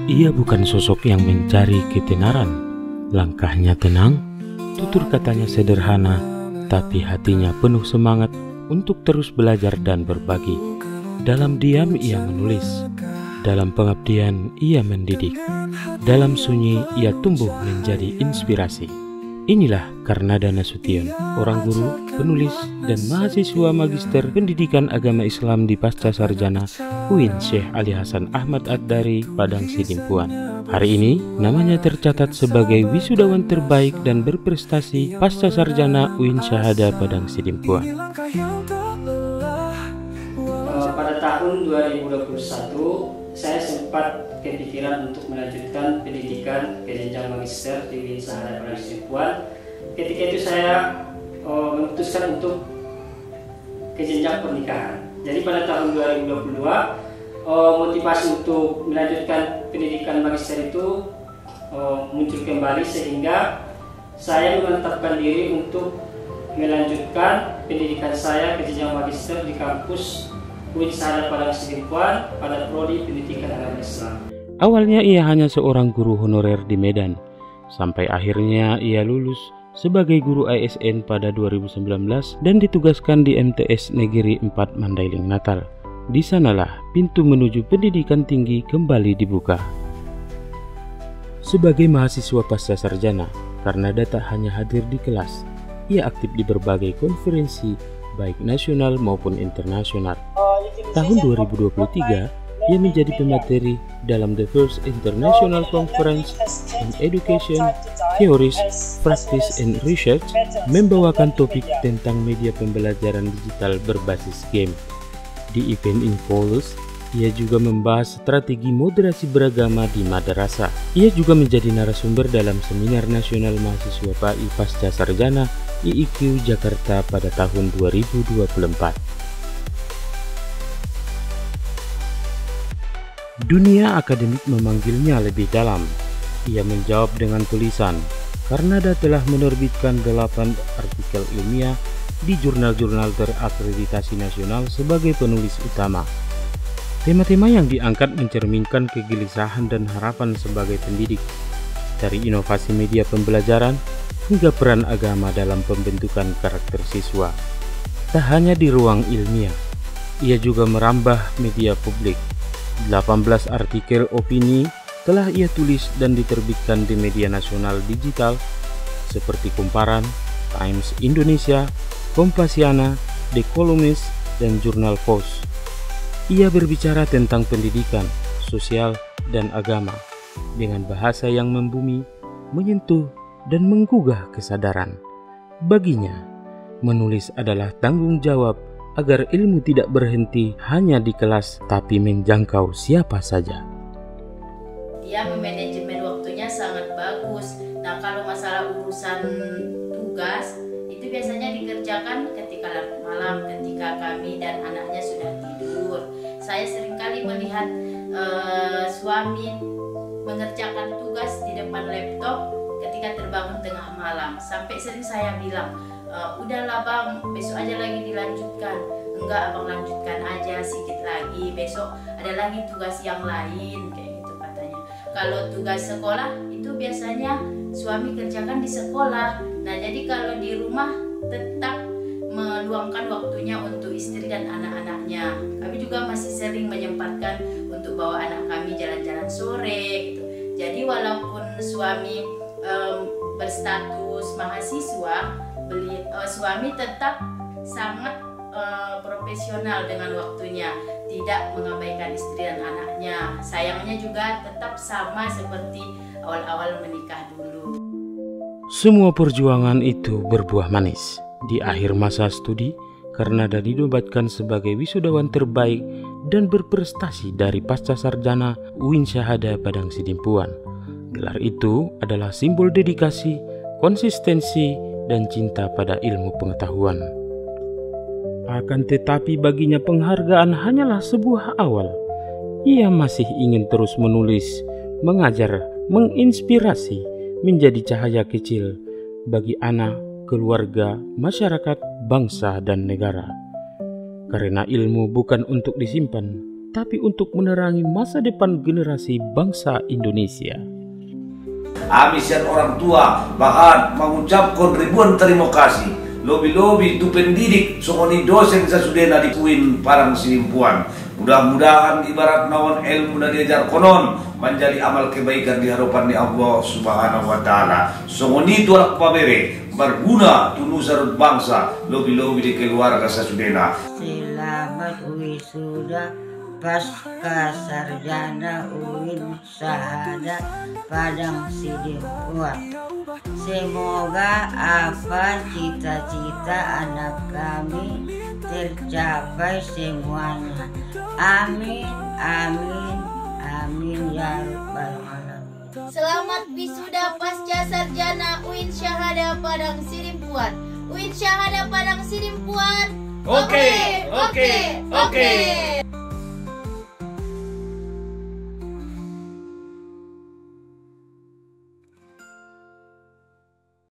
Ia bukan sosok yang mencari ketenaran. Langkahnya tenang, tutur katanya sederhana, tapi hatinya penuh semangat untuk terus belajar dan berbagi. Dalam diam ia menulis, dalam pengabdian ia mendidik, dalam sunyi ia tumbuh menjadi inspirasi. Inilah Karnada Nasution, orang guru, penulis, dan mahasiswa Magister Pendidikan Agama Islam di Pasca Sarjana UIN Syekh Ali Hasan Ahmad Ad-Dari, Padang Sidimpuan. Hari ini namanya tercatat sebagai wisudawan terbaik dan berprestasi Pasca Sarjana UIN Syahada Padang Sidimpuan. Pada tahun 2021 saya sempat kepikiran untuk melanjutkan pendidikan ke jenjang magister di UIN Syahada Padang Sidimpuan. Ketika itu saya memutuskan untuk ke jenjang pernikahan. Jadi pada tahun 2022 motivasi untuk melanjutkan pendidikan magister itu muncul kembali, sehingga saya menetapkan diri untuk melanjutkan pendidikan saya ke jenjang magister di kampus UIN Syahada Padang Sidimpuan pada prodi Pendidikan Agama Islam. Awalnya ia hanya seorang guru honorer di Medan, sampai akhirnya ia lulus sebagai guru ASN pada 2019 dan ditugaskan di MTS Negeri 4 Mandailing, Natal. Di sanalah pintu menuju pendidikan tinggi kembali dibuka. Sebagai mahasiswa pasca sarjana, Karnada tak hanya hadir di kelas, ia aktif di berbagai konferensi baik nasional maupun internasional. Tahun 2023, ia menjadi pemateri dalam The First International Conference on Education, Theories, Practice, and Research, membawakan topik tentang media pembelajaran digital berbasis game. Di event Infolus, ia juga membahas strategi moderasi beragama di madrasah. Ia juga menjadi narasumber dalam Seminar Nasional Mahasiswa PAI Pasca Sarjana IIQ Jakarta pada tahun 2024. Dunia akademik memanggilnya lebih dalam. Ia menjawab dengan tulisan, Karnada telah menerbitkan 8 artikel ilmiah di jurnal-jurnal terakreditasi nasional sebagai penulis utama. Tema-tema yang diangkat mencerminkan kegelisahan dan harapan sebagai pendidik, dari inovasi media pembelajaran hingga peran agama dalam pembentukan karakter siswa. Tak hanya di ruang ilmiah, ia juga merambah media publik. 18 artikel opini telah ia tulis dan diterbitkan di media nasional digital seperti Kumparan, Times Indonesia, Kompasiana, The Columnist, dan Jurnal Pos. Ia berbicara tentang pendidikan, sosial, dan agama dengan bahasa yang membumi, menyentuh, dan menggugah kesadaran. Baginya, menulis adalah tanggung jawab agar ilmu tidak berhenti hanya di kelas tapi menjangkau siapa saja. Dia memanajemen waktunya sangat bagus. Nah, kalau masalah urusan tugas itu biasanya dikerjakan ketika larut malam, ketika kami dan anaknya sudah tidur. Saya seringkali melihat suami mengerjakan tugas di depan laptop ketika terbangun tengah malam. Sampai sering saya bilang, udahlah bang, besok aja lagi dilanjutkan. Enggak, abang lanjutkan aja sedikit lagi, besok ada lagi tugas yang lain, kayak gitu katanya. Kalau tugas sekolah itu biasanya suami kerjakan di sekolah. Nah, jadi kalau di rumah tetap meluangkan waktunya untuk istri dan anak-anaknya. Kami juga masih sering menyempatkan untuk bawa anak kami jalan-jalan sore gitu. Jadi walaupun suami berstatus mahasiswa, suami tetap sangat profesional dengan waktunya, tidak mengabaikan istri dan anaknya. Sayangnya juga tetap sama seperti awal-awal menikah dulu. Semua perjuangan itu berbuah manis. Di akhir masa studi, Karnada dinobatkan sebagai wisudawan terbaik dan berprestasi dari Pasca Sarjana UIN Syahada Padang Sidimpuan. Gelar itu adalah simbol dedikasi, konsistensi, dan cinta pada ilmu pengetahuan. Akan tetapi baginya penghargaan hanyalah sebuah awal. Ia masih ingin terus menulis, mengajar, menginspirasi, menjadi cahaya kecil bagi anak, keluarga, masyarakat, bangsa, dan negara. Karena ilmu bukan untuk disimpan, tetapi untuk menerangi masa depan generasi bangsa Indonesia. Amisian orang tua bahkan mengucapkan ribuan terima kasih. Lobi-lobi tu pendidik songoni dosen sasudena di UIN Padang Sidimpuan. Mudah-mudahan ibarat nawan ilmu na diajar konon menjadi amal kebaikan di hadapan Allah Subhanahu wa taala. Songoni tu alak pabere berguna tunu sarut bangsa lobi-lobi di keluarga sasudena. Selamat wisuda pasca sarjana UIN Syahada Padang Sidimpuan. Semoga apa cita-cita anak kami tercapai semuanya. Amin, amin, amin ya rabbal alamin. Selamat wisuda pasca sarjana UIN Syahada Padang Sidimpuan. UIN Syahada Padang Sidimpuan. Oke.